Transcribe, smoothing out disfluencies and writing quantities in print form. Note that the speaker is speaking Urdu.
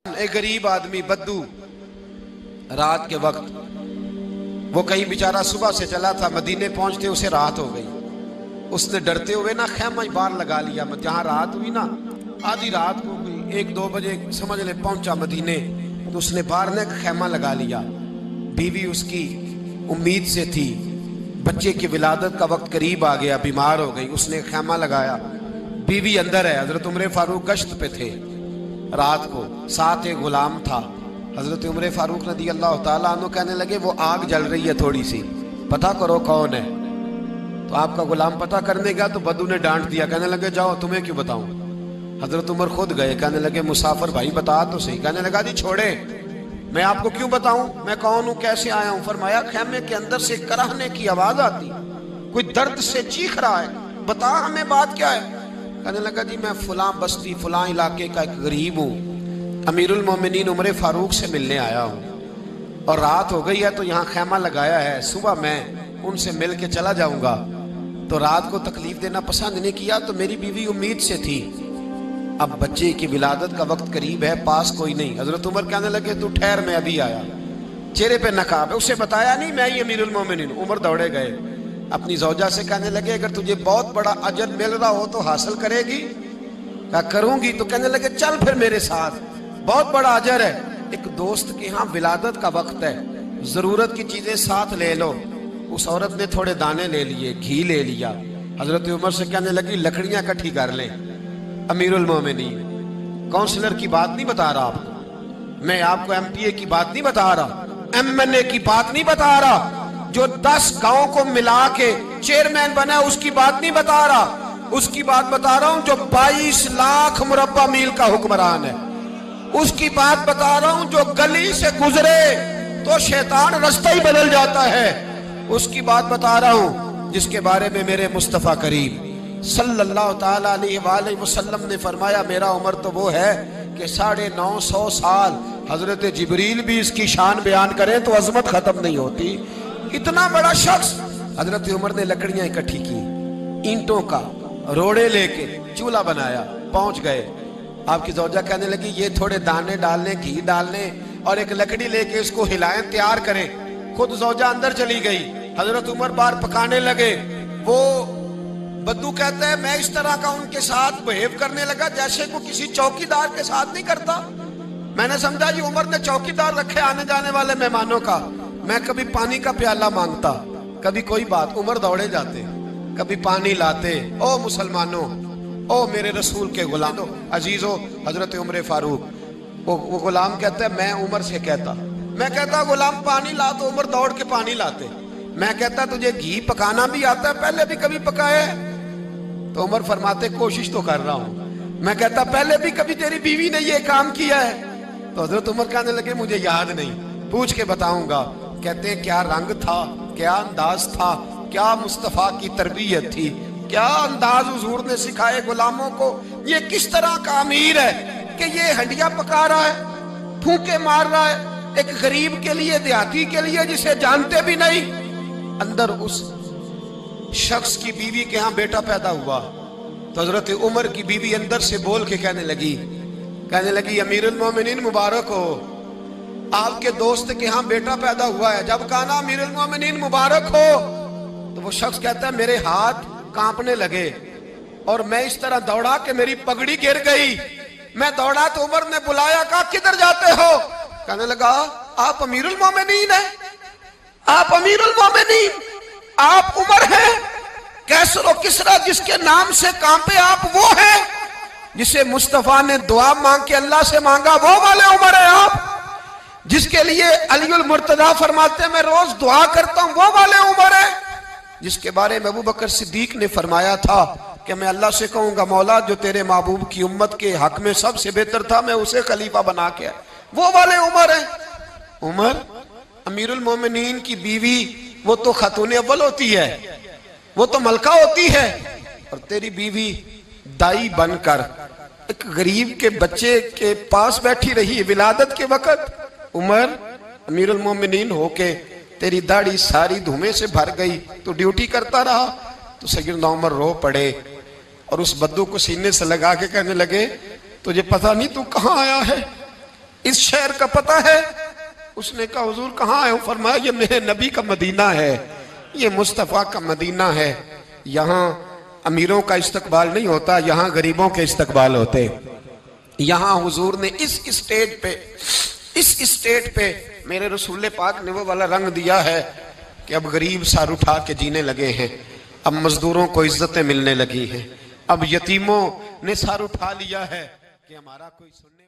ایک غریب آدمی بدو رات کے وقت وہ کہیں بیچارہ صبح سے چلا تھا، مدینے پہنچتے اسے رات ہو گئی. اس نے ڈرتے ہوئے نا خیمہ باہر لگا لیا. جہاں رات ہوئی نا آدھی رات کو ہوئی 1-2 بجے سمجھ لے پہنچا مدینے، تو اس نے باہر نے خیمہ لگا لیا. بیوی اس کی امید سے تھی، بچے کی ولادت کا وقت قریب آ گیا، بیمار ہو گئی. اس نے خیمہ لگایا، بیوی اندر ہے. حضرت عمر فاروق گشت پہ تھے رات کو، ساتھ ایک غلام تھا. حضرت عمر فاروق رضی اللہ تعالیٰ عنہ کہنے لگے وہ آگ جل رہی ہے تھوڑی سی، پتہ کرو کون ہے. تو آپ کا غلام پتہ کرنے گیا تو بدو نے ڈانٹ دیا، کہنے لگے جاؤ تمہیں کیوں بتاؤں. حضرت عمر خود گئے، کہنے لگے مسافر بھائی بتا تو صحیح. کہنے لگا جی چھوڑے، میں آپ کو کیوں بتاؤں میں کون ہوں کیسے آیا ہوں. فرمایا خیمے کے اندر سے کراہنے کی آواز آتی، کوئی درد سے چیخ رہا ہے، بتا ہمیں بات کیا ہے. کہنے لگا جی میں فلاں بستی فلاں علاقے کا ایک غریب ہوں، امیر المومنین عمر فاروق سے ملنے آیا ہوں، اور رات ہو گئی ہے تو یہاں خیمہ لگایا ہے، صبح میں ان سے مل کے چلا جاؤں گا. تو رات کو تکلیف دینا پسند نہیں کیا، تو میری بیوی امید سے تھی، اب بچے کی ولادت کا وقت قریب ہے، پاس کوئی نہیں. حضرت عمر کہنے لگے تو ٹھہر میں ابھی آیا. چہرے پہ نقاب ہے، اسے بتایا نہیں میں ہی امیر المومنین. عمر دوڑے گئے، اپنی زوجہ سے کہنے لگے اگر تجھے بہت بڑا اجر مل رہا ہو تو حاصل کرے گی. کہا کروں گی. تو کہنے لگے چل پھر میرے ساتھ، بہت بڑا اجر ہے. ایک دوست کے ہاں ولادت کا وقت ہے، ضرورت کی چیزیں ساتھ لے لو. اس عورت نے تھوڑے دانے لے لیے، گھی لے لیا. حضرت عمر سے کہنے لگی لکڑیاں اکٹھی کر لیں. امیر المومنین کونسلر کی بات نہیں بتا رہا آپ کو، میں آپ کو ایم پی اے کی بات نہیں بتا رہا، ایم این اے کی بات نہیں بتا رہا، جو 10 گاؤں کو ملا کے چیئرمین بنا ہے اس کی بات نہیں بتا رہا. اس کی بات بتا رہا ہوں جو 22 لاکھ مربع میل کا حکمران ہے. اس کی بات بتا رہا ہوں جو گلی سے گزرے تو شیطان رستہ ہی بدل جاتا ہے. اس کی بات بتا رہا ہوں جس کے بارے میں میرے مصطفیٰ کریم صلی اللہ تعالیٰ علیہ وآلہ وسلم نے فرمایا میرا عمر تو وہ ہے کہ 950 سال حضرت جبریل بھی اس کی شان بیان کریں تو عظمت ختم نہیں ہوتی. اتنا بڑا شخص. حضرت عمر نے لکڑیاں اکٹھی کی، اینٹوں کا روڑے لے کے چولہا بنایا، پہنچ گئے. آپ کی زوجہ کہنے لگی یہ تھوڑے دانے ڈالنے، گھی ڈالنے اور ایک لکڑی لے کے اس کو ہلائیں، تیار کریں. خود زوجہ اندر چلی گئی، حضرت عمر باہر پکانے لگے. وہ بدو کہتا ہے میں اس طرح کا ان کے ساتھ بہیو کرنے لگا جیسے کو کسی چوکیدار کے ساتھ نہیں کرتا. میں نے سمجھا جی عمر نے چوکیدار رکھے آنے جانے والے مہمانوں کا. میں کبھی پانی کا پیالہ مانگتا، کبھی کوئی بات، عمر دوڑے جاتے، کبھی پانی لاتے. او مسلمانوں، او میرے رسول کے غلام عزیزو، حضرت عمر فاروق. وہ غلام کہتا ہے میں عمر سے کہتا، میں کہتا غلام پانی لا تو عمر دوڑ کے پانی لاتے. میں کہتا تجھے گھی پکانا بھی آتا ہے، پہلے بھی کبھی پکائے؟ تو عمر فرماتے کوشش تو کر رہا ہوں. میں کہتا پہلے بھی کبھی تیری بیوی نے یہ کام کیا ہے؟ تو حضرت عمر کہنے لگے مجھے یاد نہیں، پوچھ کے بتاؤں گا. کہتے ہیں کیا رنگ تھا، کیا انداز تھا، کیا مصطفیٰ کی تربیت تھی، کیا انداز حضور نے سکھائے غلاموں کو. یہ کس طرح کا امیر ہے کہ یہ ہنڈیاں پکا رہا ہے، پھونکے مار رہا ہے ایک غریب کے لیے، دیہاتی کے لیے جسے جانتے بھی نہیں. اندر اس شخص کی بیوی کے ہاں بیٹا پیدا ہوا تو حضرت عمر کی بیوی اندر سے بول کے کہنے لگی امیر المومنین مبارک ہو، آپ کے دوست کے ہاں بیٹا پیدا ہوا ہے. جب کہا نا امیر المومنین مبارک ہو تو وہ شخص کہتا ہے میرے ہاتھ کانپنے لگے اور میں اس طرح دوڑا کہ میری پگڑی گر گئی. میں دوڑا تو عمر نے بلایا، کہا کدھر جاتے ہو؟ کہنے لگا آپ امیر المومنین ہیں، آپ امیر المومنین، آپ عمر ہیں، کیسر و کسرا جس کے نام سے کانپے آپ وہ ہیں جسے مصطفیٰ نے دعا مانگ کے اللہ سے مانگا، وہ والے عمر ہیں آپ. جس کے لیے علی المرتضیٰ فرماتے ہیں میں روز دعا کرتا ہوں، وہ والے عمر ہیں. جس کے بارے میں ابو بکر صدیق نے فرمایا تھا کہ میں اللہ سے کہوں گا مولا جو تیرے محبوب کی امت کے حق میں سب سے بہتر تھا میں اسے خلیفہ بنا کے آیا، وہ والے عمر ہیں. عمر امیر المومنین کی بیوی وہ تو خاتون اول ہوتی ہے، وہ تو ملکہ ہوتی ہے، اور تیری بیوی دائی بن کر ایک غریب کے بچے کے پاس بیٹھی رہی ولادت کے وقت. عمر امیر المومنین ہو کے تیری داڑھی ساری دھومے سے بھر گئی تو ڈیوٹی کرتا رہا. تو سیدنا عمر رو پڑے اور اس بدو کو سینے سے لگا کے کہنے لگے تجھے پتہ نہیں تو کہاں آیا ہے؟ اس شہر کا پتہ ہے؟ اس نے کہا حضور کہاں ہے؟ فرمایا یہ میرے نبی کا مدینہ ہے، یہ مصطفیٰ کا مدینہ ہے، یہاں امیروں کا استقبال نہیں ہوتا، یہاں غریبوں کے استقبال ہوتے۔ یہاں حضور نے اس اسٹیٹ پہ میرے رسول پاک نے وہ والا رنگ دیا ہے کہ اب غریب سر اٹھا کے جینے لگے ہیں، اب مزدوروں کو عزتیں ملنے لگی ہیں، اب یتیموں نے سر اٹھا لیا ہے کہ ہمارا کوئی سننے